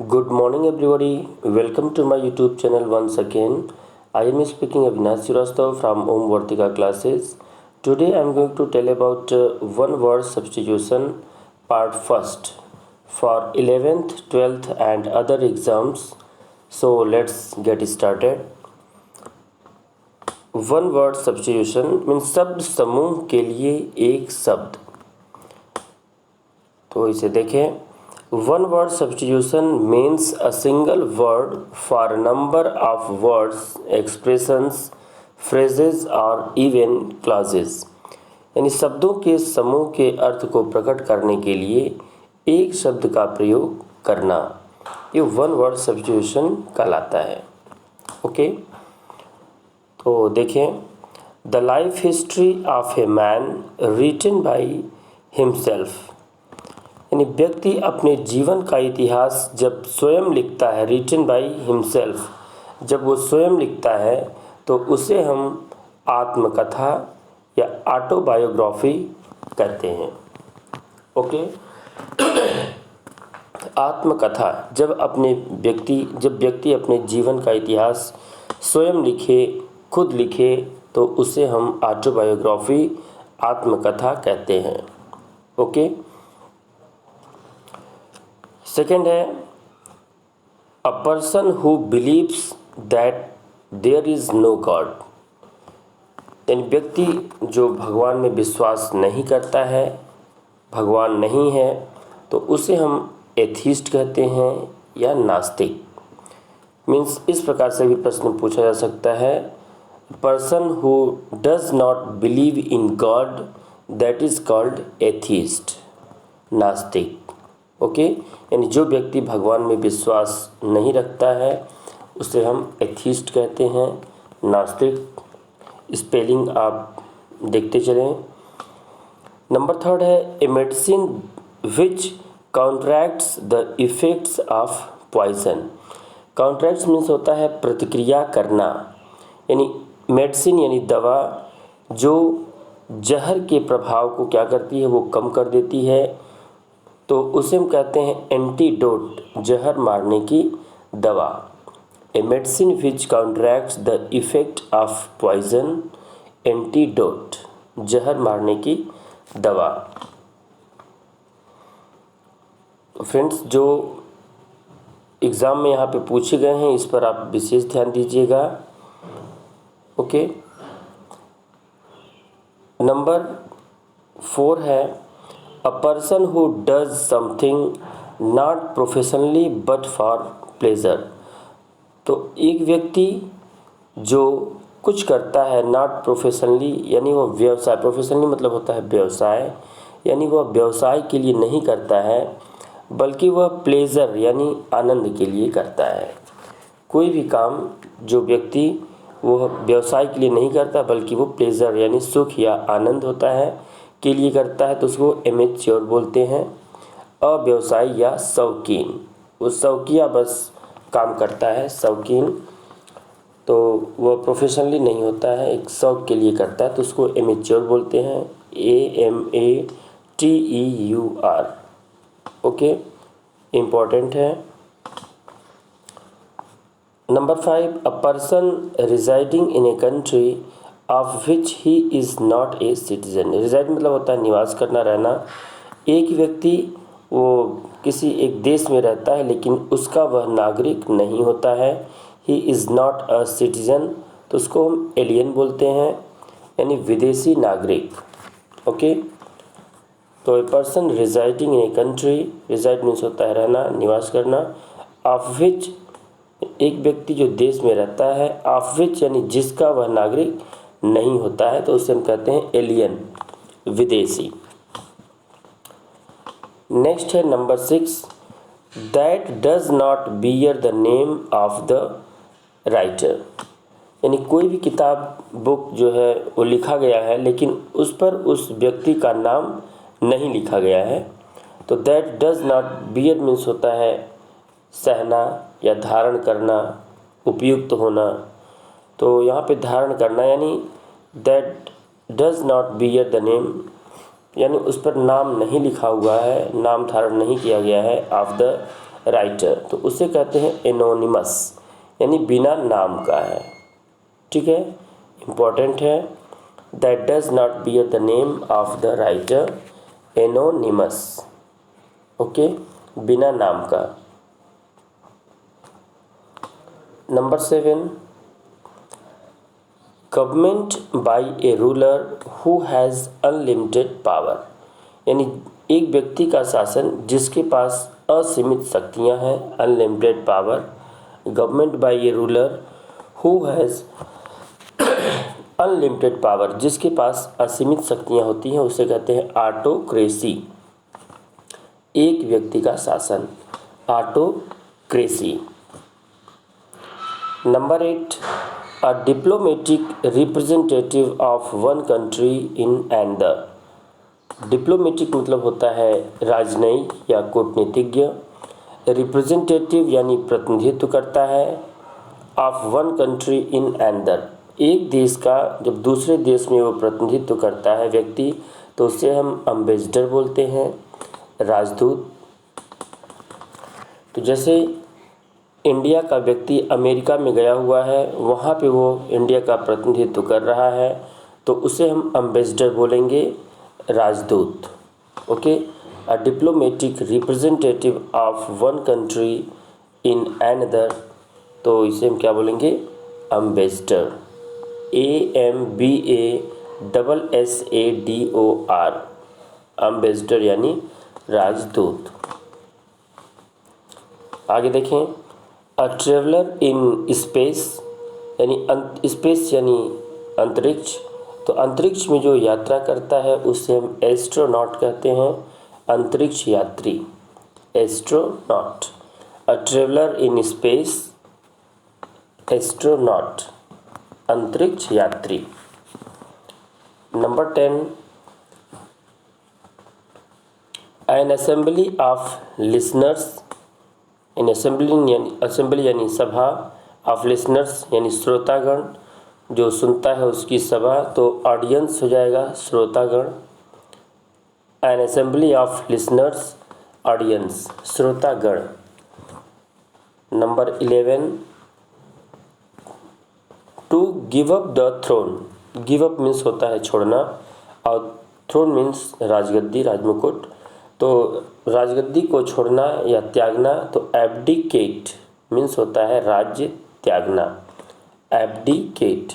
Good morning, everybody. Welcome to my YouTube channel once again. I am speaking Avinash Srivastava from Om Vartika classes. Today I am going to tell about one word substitution part first for 11th, 12th and other exams. So let's get started. One word substitution mean शब्द समूह के लिए एक शब्द। तो इसे देखें, one word substitution means a single word for number of words, expressions, phrases और इवन क्लॉजेस। यानी शब्दों के समूह के अर्थ को प्रकट करने के लिए एक शब्द का प्रयोग करना, ये वन वर्ड सब्स्टिट्यूशन कहलाता है। ओके, तो देखें, the life history of a man written by himself. यानी व्यक्ति अपने जीवन का इतिहास जब स्वयं लिखता है, रिटन बाई हिमसेल्फ, जब वो स्वयं लिखता है तो उसे हम आत्मकथा या ऑटोबायोग्राफी कहते हैं। ओके, आत्मकथा जब व्यक्ति अपने जीवन का इतिहास स्वयं लिखे, खुद लिखे, तो उसे हम ऑटोबायोग्राफी, आत्मकथा कहते हैं। ओके, सेकेंड है a person who believes that there is no God. यानी व्यक्ति जो भगवान में विश्वास नहीं करता है, भगवान नहीं है, तो उसे हम एथीस्ट कहते हैं या नास्तिक। मीन्स इस प्रकार से भी प्रश्न पूछा जा सकता है, person who does not believe in God that is called atheist, नास्तिक। ओके, यानी जो व्यक्ति भगवान में विश्वास नहीं रखता है उसे हम एथीस्ट कहते हैं, नास्तिक। स्पेलिंग आप देखते चलें। नंबर थर्ड है a medicine which counteracts the effects of poison. Counteracts means होता है प्रतिक्रिया करना, यानी मेडिसिन यानी दवा जो जहर के प्रभाव को क्या करती है, वो कम कर देती है, तो उसे हम कहते हैं एंटीडोट, जहर मारने की दवा। A medicine which counteracts the effect of poison, antidote, जहर मारने की दवा। तो फ्रेंड्स, जो एग्ज़ाम में यहाँ पे पूछे गए हैं इस पर आप विशेष ध्यान दीजिएगा। ओके, नंबर 4 है a person who does something not professionally but for pleasure. तो एक व्यक्ति जो कुछ करता है नॉट प्रोफेशनली, यानी वो व्यवसाय, प्रोफेशनली मतलब होता है व्यवसाय, यानी वह व्यवसाय के लिए नहीं करता है बल्कि वह प्लेजर यानी आनंद के लिए करता है। कोई भी काम जो व्यक्ति वो व्यवसाय के लिए नहीं करता बल्कि वो प्लेजर यानी सुख या आनंद होता है के लिए करता है, तो उसको एमेच्योर बोलते हैं। अव्यवसायी या शौकीन, वो शौकिया बस काम करता है, शौकीन, तो वह प्रोफेशनली नहीं होता है, एक शौक के लिए करता है, तो उसको एमेच्योर बोलते हैं, AMATEUR। ओके, इम्पॉर्टेंट है। Number 5 a person residing in a country of which he is not a citizen. Reside मतलब होता है निवास करना, रहना। एक व्यक्ति वो किसी एक देश में रहता है लेकिन उसका वह नागरिक नहीं होता है, ही इज़ नॉट अ सिटीजन, तो उसको हम एलियन बोलते हैं, यानी विदेशी नागरिक। ओके, तो a person residing in a country, reside means होता है रहना, निवास करना, ऑफ विच एक व्यक्ति जो देश में रहता है, ऑफ विच यानी जिसका वह नागरिक नहीं होता है, तो उसे हम कहते हैं एलियन, विदेशी। नेक्स्ट है number 6 that does not bear the name of the writer. यानी कोई भी किताब, बुक जो है वो लिखा गया है लेकिन उस पर उस व्यक्ति का नाम नहीं लिखा गया है, तो that does not bear means होता है सहना या धारण करना, उपयुक्त होना। तो यहाँ पे धारण करना यानी that does not bear the name, यानी उस पर नाम नहीं लिखा हुआ है, नाम धारण नहीं किया गया है ऑफ द राइटर, तो उसे कहते हैं एनोनिमस, यानी बिना नाम का है। ठीक है, इम्पॉर्टेंट है। That does not bear the name of the writer, anonymous. Okay, बिना नाम का। Number 7, government by A ruler who has unlimited power, यानी एक व्यक्ति का शासन जिसके पास असीमित शक्तियां हैं, unlimited power. Government by A ruler who has unlimited power, जिसके पास असीमित शक्तियां होती हैं, उसे कहते हैं ऑटोक्रेसी, एक व्यक्ति का शासन, autocracy. Number 8, a diplomatic representative of one country in another. Diplomatic मतलब होता है राजनयिक या कूटनीतिज्ञ। रिप्रेजेंटेटिव यानी प्रतिनिधित्व करता है, of one country in another, एक देश का जब दूसरे देश में वो प्रतिनिधित्व करता है व्यक्ति, तो उसे हम एम्बेसडर बोलते हैं, राजदूत। तो जैसे इंडिया का व्यक्ति अमेरिका में गया हुआ है, वहाँ पे वो इंडिया का प्रतिनिधित्व कर रहा है, तो उसे हम एम्बेसडर बोलेंगे, राजदूत। Okay, a diplomatic representative of one country in another, तो इसे हम क्या बोलेंगे, एम्बेसडर, AMBASSADOR, एम्बेसडर यानी राजदूत। आगे देखें, अ ट्रेवलर इन स्पेस, यानी स्पेस यानी अंतरिक्ष, तो अंतरिक्ष में जो यात्रा करता है उसे हम एस्ट्रोनॉट कहते हैं, अंतरिक्ष यात्री, astronaut. A traveller in space, astronaut, अंतरिक्ष यात्री। Number 10, N assembly of listeners, in assembly यानी सभा, ऑफ लिसनर्स यानी श्रोतागण, जो सुनता है उसकी सभा, तो ऑडियंस हो जाएगा श्रोतागण। An assembly of listeners, audience, श्रोतागण। Number 11, to give up the throne, give up means होता है छोड़ना, और थ्रोन मीन्स राजगद्दी, राजमुकुट, तो राजगद्दी को छोड़ना या त्यागना, तो एब्डिकेट मीन्स होता है राज्य त्यागना, abdicate,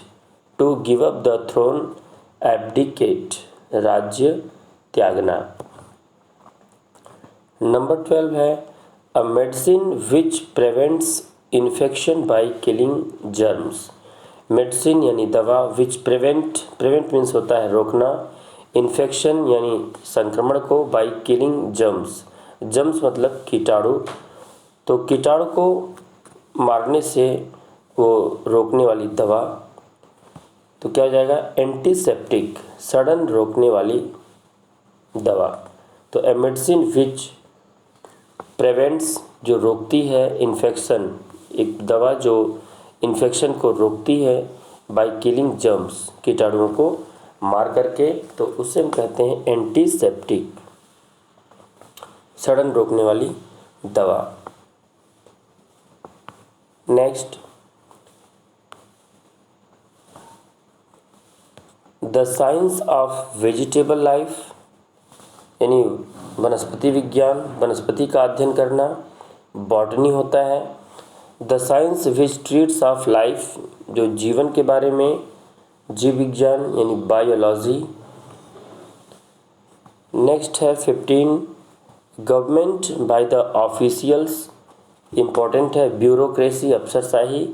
to give up the throne, abdicate, राज्य त्यागना। नंबर 12 है, a medicine which prevents infection by killing germs, medicine यानी दवा, विच प्रिवेंट मीन्स होता है रोकना, इन्फेक्शन यानी संक्रमण को, बाय किलिंग जर्म्स, जर्म्स मतलब कीटाणु, तो कीटाणु को मारने से वो रोकने वाली दवा, तो क्या हो जाएगा, एंटीसेप्टिक, सड़न रोकने वाली दवा। तो ए मेडिसिन विच प्रिवेंट्स, जो रोकती है, इन्फेक्शन, एक दवा जो इन्फेक्शन को रोकती है, बाय किलिंग जर्म्स, कीटाणुओं को मार करके, तो उसे हम कहते हैं एंटीसेप्टिक, सड़न रोकने वाली दवा। Next, the science of vegetable life, यानी वनस्पति विज्ञान, वनस्पति का अध्ययन करना, बॉटनी होता है। The science which treats of life, जो जीवन के बारे में, जीव विज्ञान यानी बायोलॉजी। नेक्स्ट है 15, government by the officials, important है, ब्यूरोक्रेसी, अफसरशाही,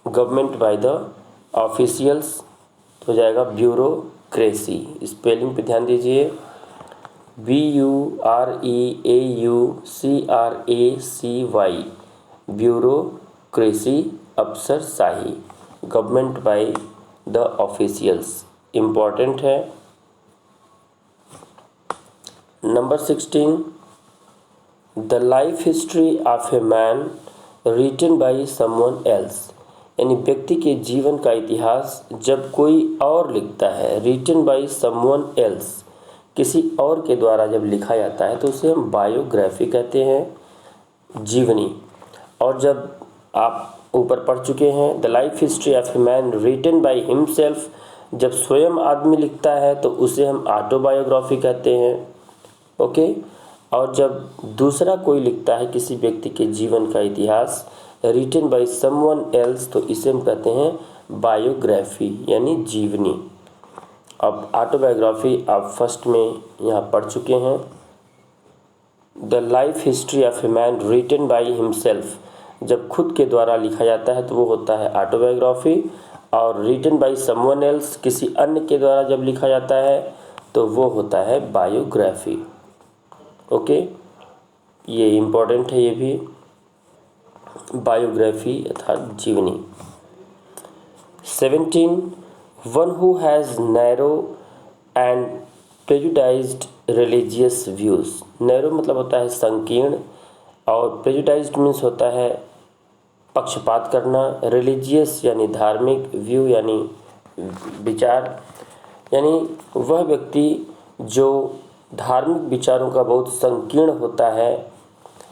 गवर्नमेंट बाय द ऑफिशियल्स हो जाएगा ब्यूरोक्रेसी। स्पेलिंग पे ध्यान दीजिए, BUREAUCRACY, ब्यूरोक्रेसी, अफसरशाही, government by the officials, important है। Number 16, the life history of a man written by someone else, यानी व्यक्ति के जीवन का इतिहास जब कोई और लिखता है, रिटन बाय समवन एल्स, किसी और के द्वारा जब लिखा जाता है, तो उसे हम बायोग्राफी कहते हैं, जीवनी। और जब आप ऊपर पढ़ चुके हैं the life history of a man written by himself, जब स्वयं आदमी लिखता है तो उसे हम ऑटोबायोग्राफी कहते हैं। ओके। और जब दूसरा कोई लिखता है किसी व्यक्ति के जीवन का इतिहास रिटन बाय समवन एल्स, तो इसे हम कहते हैं बायोग्राफी यानी जीवनी। अब ऑटोबायोग्राफी आप फर्स्ट में यहाँ पढ़ चुके हैं। The life history of a man written by himself, जब खुद के द्वारा लिखा जाता है तो वो होता है ऑटोबायोग्राफी, और रिटन बाय समवन एल्स किसी अन्य के द्वारा जब लिखा जाता है तो वो होता है बायोग्राफी। ओके, ये इम्पोर्टेंट है, ये भी बायोग्राफी अर्थात जीवनी। 17 one who has narrow and prejudiced religious views. Narrow मतलब होता है संकीर्ण, और प्रेजुडाइज्ड मीन्स होता है पक्षपात करना, रिलीजियस यानी धार्मिक, व्यू यानी विचार, यानी वह व्यक्ति जो धार्मिक विचारों का बहुत संकीर्ण होता है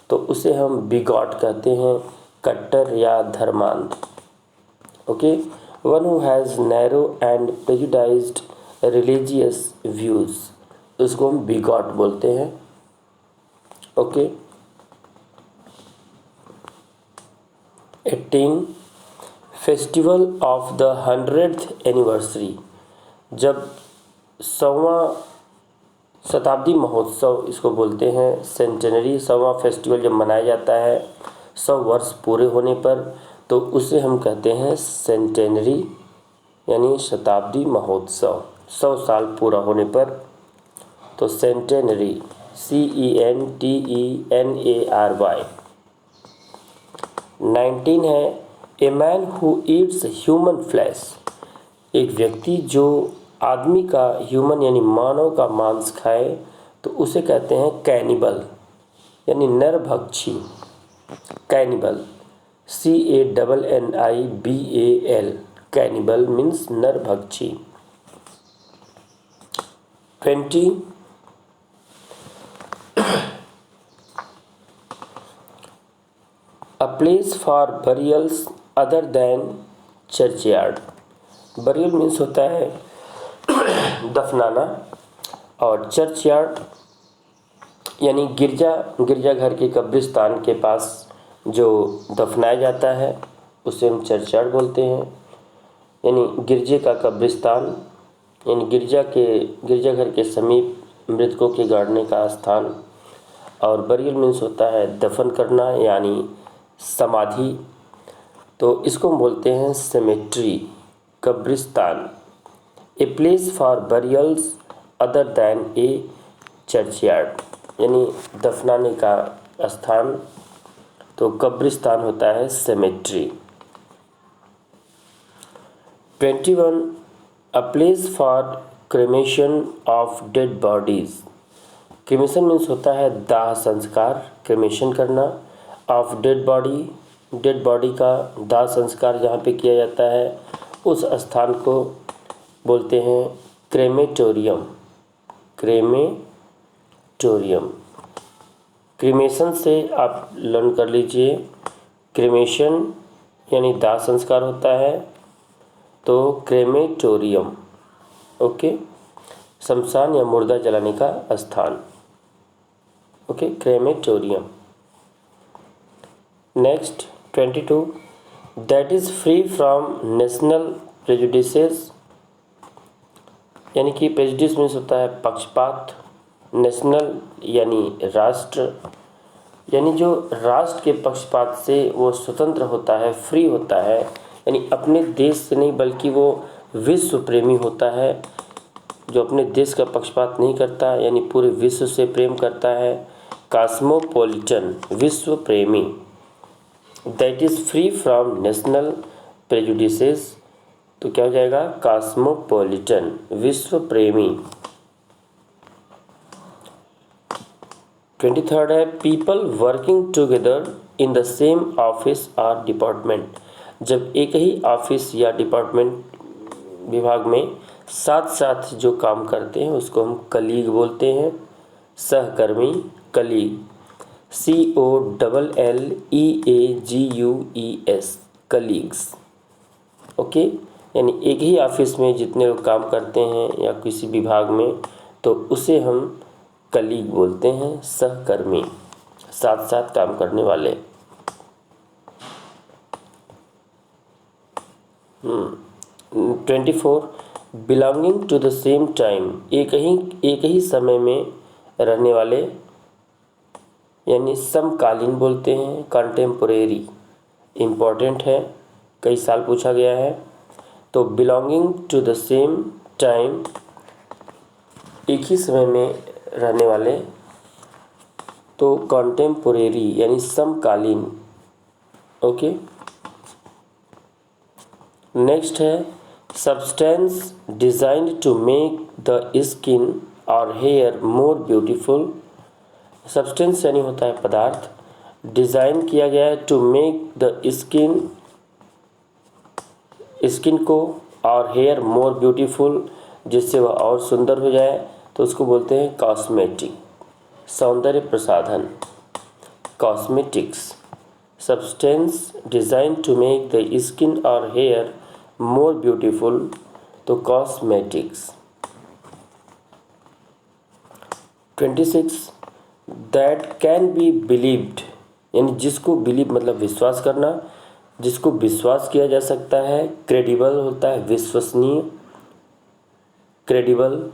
तो उसे हम बिगॉट कहते हैं, कट्टर या धर्मांध। Okay, one who has narrow and prejudiced religious views, उसको हम बिगॉट बोलते हैं। Okay. 18 festival of the 100th anniversary, जब 100वां शताब्दी महोत्सव इसको बोलते हैं, सेंटेनरी 100वां फेस्टिवल जब मनाया जाता है 100 वर्ष पूरे होने पर, तो उसे हम कहते हैं सेंटेनरी यानी शताब्दी महोत्सव। 100 साल पूरा होने पर तो सेंटेनरी, CENTENARY। 19 है a man who Yeats human flesh, एक व्यक्ति जो आदमी का, ह्यूमन यानी मानव का मांस खाए तो उसे कहते हैं कैनिबल यानी नरभक्षी। कैनिबल, CANNIBAL, कैनिबल मीन्स नरभक्षी। 20 a place for burials other than churchyard. Burial means होता है दफनाना, और चर्चयार्ड यानी गिरजाघर के कब्रिस्तान के पास जो दफनाया जाता है उसे हम चर्चयार्ड बोलते हैं। यानी गिरजे का कब्रिस्तान यानी गिरजाघर के समीप मृतकों के गाड़ने का स्थान। और बरियल मीन्स होता है दफन करना यानी समाधि, तो इसको हम बोलते हैं सेमेट्री, कब्रिस्तान। A place for burials other than A churchyard यानी दफनाने का स्थान, तो कब्रिस्तान होता है cemetery. 21 a place for cremation of dead bodies. Cremation means होता है दाह संस्कार, क्रेमेशन करना, ऑफ डेड बॉडी का दाह संस्कार जहाँ पे किया जाता है उस स्थान को बोलते हैं क्रेमेटोरियम। क्रेमेटोरियम, क्रीमेशन से आप लर्न कर लीजिए, क्रीमेशन यानी दाह संस्कार होता है तो क्रेमेटोरियम। ओके, शमशान या मुर्दा जलाने का स्थान। Okay, crematorium. Next 22 that is free from national prejudices, यानी कि प्रेजुडिस मीन्स होता है पक्षपात, नेशनल यानी राष्ट्र, यानी जो राष्ट्र के पक्षपात से वो स्वतंत्र होता है, फ्री होता है, यानी अपने देश से नहीं बल्कि वो विश्व प्रेमी होता है, जो अपने देश का पक्षपात नहीं करता यानी पूरे विश्व से प्रेम करता है। कॉस्मोपॉलिटन, विश्व प्रेमी। That is free from national prejudices, तो क्या हो जाएगा कॉस्मोपॉलिटन, विश्व प्रेमी। 23 है people working together in the same office और डिपार्टमेंट, जब एक ही ऑफिस या डिपार्टमेंट विभाग में साथ साथ जो काम करते हैं उसको हम कलीग बोलते हैं, सहकर्मी, कलीग। COLLEAGUES, colleagues. ओके, यानी एक ही ऑफिस में जितने लोग काम करते हैं या किसी विभाग में, तो उसे हम कलीग बोलते हैं, सहकर्मी, साथ साथ काम करने वाले। 24, belonging to the same time, एक ही समय में रहने वाले, यानी समकालीन बोलते हैं, कंटेम्पोरेरी, इम्पॉर्टेंट है, कई साल पूछा गया है। तो belonging to the same time, एक ही समय में रहने वाले, तो कंटेम्पोरेरी यानी समकालीन। ओके, नेक्स्ट है substance designed to make the skin और हेयर मोर ब्यूटीफुल। सब्सटेंस यानी होता है पदार्थ, डिज़ाइन किया गया है टू मेक द स्किन को और हेयर मोर ब्यूटीफुल, जिससे वह और सुंदर हो जाए, तो उसको बोलते हैं कॉस्मेटिक, सौंदर्य प्रसाधन, cosmetics. Substance design to make the skin और हेयर मोर ब्यूटीफुल, तो cosmetics. 26, that can be believed, यानी जिसको बिलीव मतलब विश्वास करना, जिसको विश्वास किया जा सकता है। क्रेडिबल होता है विश्वसनीय, क्रेडिबल,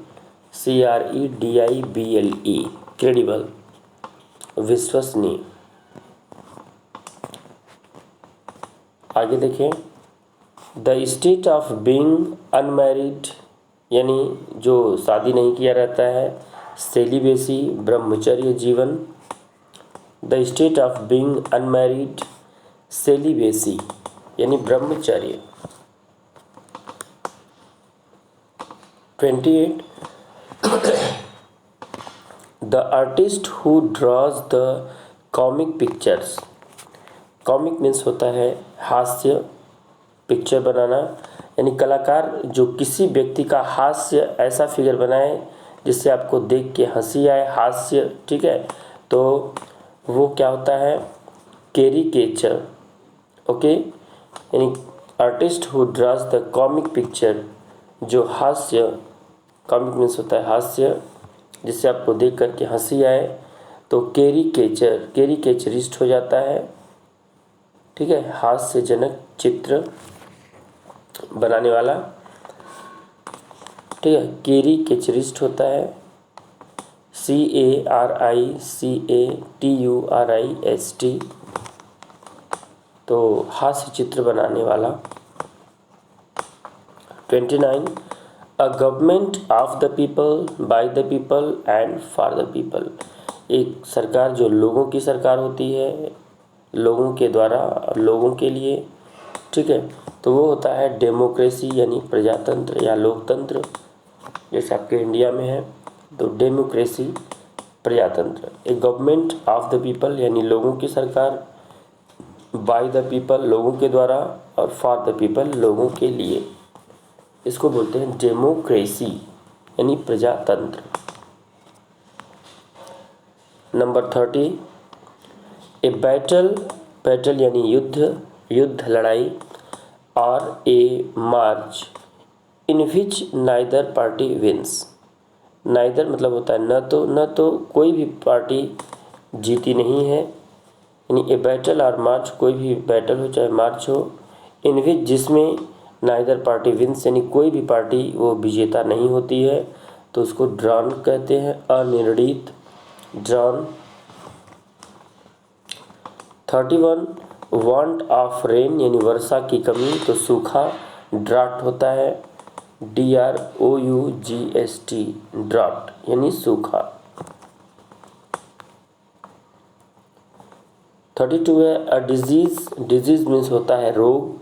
CREDIBLE, क्रेडिबल, विश्वसनीय। आगे देखें, the state of being unmarried, यानी जो शादी नहीं किया रहता है, सेलिबेसी, ब्रह्मचर्य जीवन। The state of being unmarried, celibacy यानी ब्रह्मचर्य। 28, the artist who draws the comic pictures. Comic means होता है हास्य, पिक्चर बनाना, यानी कलाकार जो किसी व्यक्ति का हास्य ऐसा फिगर बनाए जिससे आपको देख के हंसी आए, हास्य, ठीक है, तो वो क्या होता है, कैरिकेचर। ओके, यानी artist who draws the comic picture, जो हास्य, कॉमिक मीन्स होता है हास्य, जिससे आपको देख करके हंसी आए, तो कैरिकेचर, कैरिकेचरिस्ट हो जाता है, ठीक है, हास्यजनक चित्र बनाने वाला, ठीक है, कैरिकेचरिस्ट होता है, CARICATURIST, तो हास्य चित्र बनाने वाला। 29, a government of the people, by the people and for the people, एक सरकार जो लोगों की सरकार होती है, लोगों के द्वारा और लोगों के लिए, ठीक है, तो वो होता है डेमोक्रेसी यानी प्रजातंत्र या लोकतंत्र, जैसे आपके इंडिया में है, तो डेमोक्रेसी, प्रजातंत्र। ए गवर्नमेंट ऑफ द पीपल यानी लोगों की सरकार, बाय द पीपल लोगों के द्वारा, और फॉर द पीपल लोगों के लिए, इसको बोलते हैं डेमोक्रेसी यानी प्रजातंत्र। नंबर 30, ए बैटल यानी युद्ध लड़ाई, और ए मार्च इन विच नाइदर पार्टी विंस। नाइदर मतलब होता है न तो कोई भी पार्टी जीती नहीं है, यानी ए बैटल और मार्च, कोई भी बैटल हो चाहे मार्च हो, इन विच जिसमें नाइदर पार्टी विंस यानी कोई भी पार्टी वो विजेता नहीं होती है, तो उसको ड्रॉन कहते हैं, अनिर्णीत, ड्रॉन। 31, वांट ऑफ रेन यानी वर्षा की कमी, तो सूखा, ड्राफ्ट होता है, DROUGST, ड्राफ्ट यानी सूखा। 32 है अ डिजीज मीन्स होता है रोग,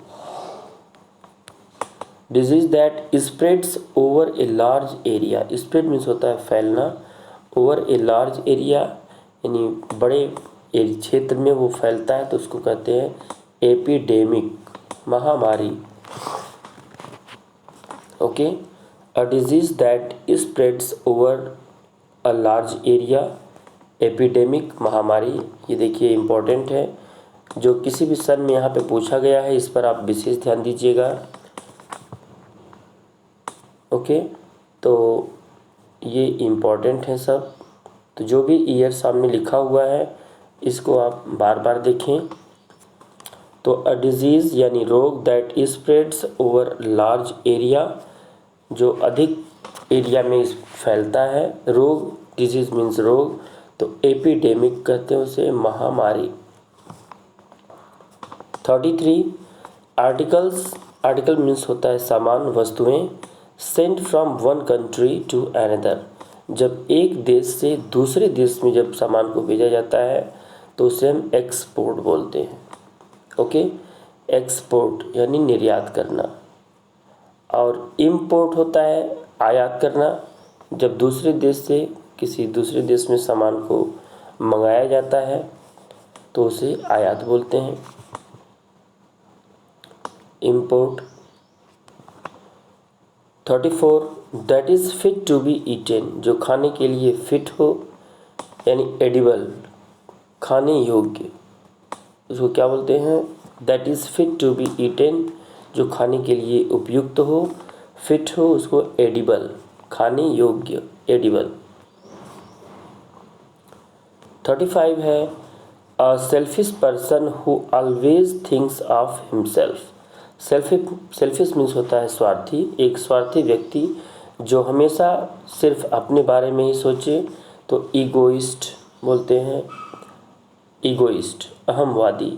disease that spreads over a large area, spread means होता है फैलना, ओवर ए लार्ज एरिया यानी बड़े क्षेत्र में वो फैलता है, तो उसको कहते हैं एपिडेमिक, महामारी। Okay, a disease that spreads over a large area epidemic महामारी, ये देखिए इम्पोर्टेंट है, जो किसी भी सन में यहाँ पे पूछा गया है, इस पर आप विशेष ध्यान दीजिएगा। ओके, तो ये इम्पोर्टेंट है सब। तो जो भी ईयर सामने लिखा हुआ है इसको आप बार बार देखें। तो अ डिजीज़ यानी रोग that spreads over large area, जो अधिक एरिया में फैलता है। रोग, डिजीज़ मीन्स रोग, तो एपिडेमिक कहते हैं उसे, महामारी। 33 आर्टिकल्स, आर्टिकल मीन्स होता है सामान, वस्तुएं। Sent from one country to another, जब एक देश से दूसरे देश में जब सामान को भेजा जाता है तो उसे हम एक्सपोर्ट बोलते हैं। ओके, एक्सपोर्ट यानी निर्यात करना। और इम्पोर्ट होता है आयात करना, जब दूसरे देश से किसी दूसरे देश में सामान को मंगाया जाता है तो उसे आयात बोलते हैं, import. 34 that is fit to be eaten, जो खाने के लिए फिट हो यानी एडिबल, खाने योग्य, उसको क्या बोलते हैं? That is fit to be eaten, जो खाने के लिए उपयुक्त हो, फिट हो, उसको एडिबल, खाने योग्य, एडिबल। 35 है a selfish person who always thinks of himself. Selfish means होता है स्वार्थी, एक स्वार्थी व्यक्ति जो हमेशा सिर्फ अपने बारे में ही सोचे तो ईगोइस्ट बोलते हैं। ईगोइस्ट, अहमवादी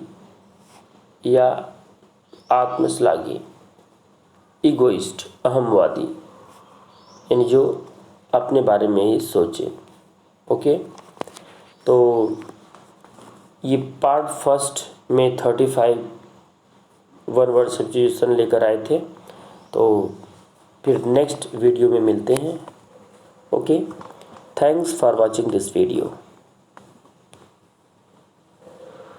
या आत्मश्लाघी। ईगोइस्ट, अहमवादी, यानी जो अपने बारे में ही सोचे। ओके, तो ये पार्ट फर्स्ट में 35 वन वर्ड सब्स्टिट्यूशन लेकर आए थे। तो फिर नेक्स्ट वीडियो में मिलते हैं। Okay, thanks for watching this video.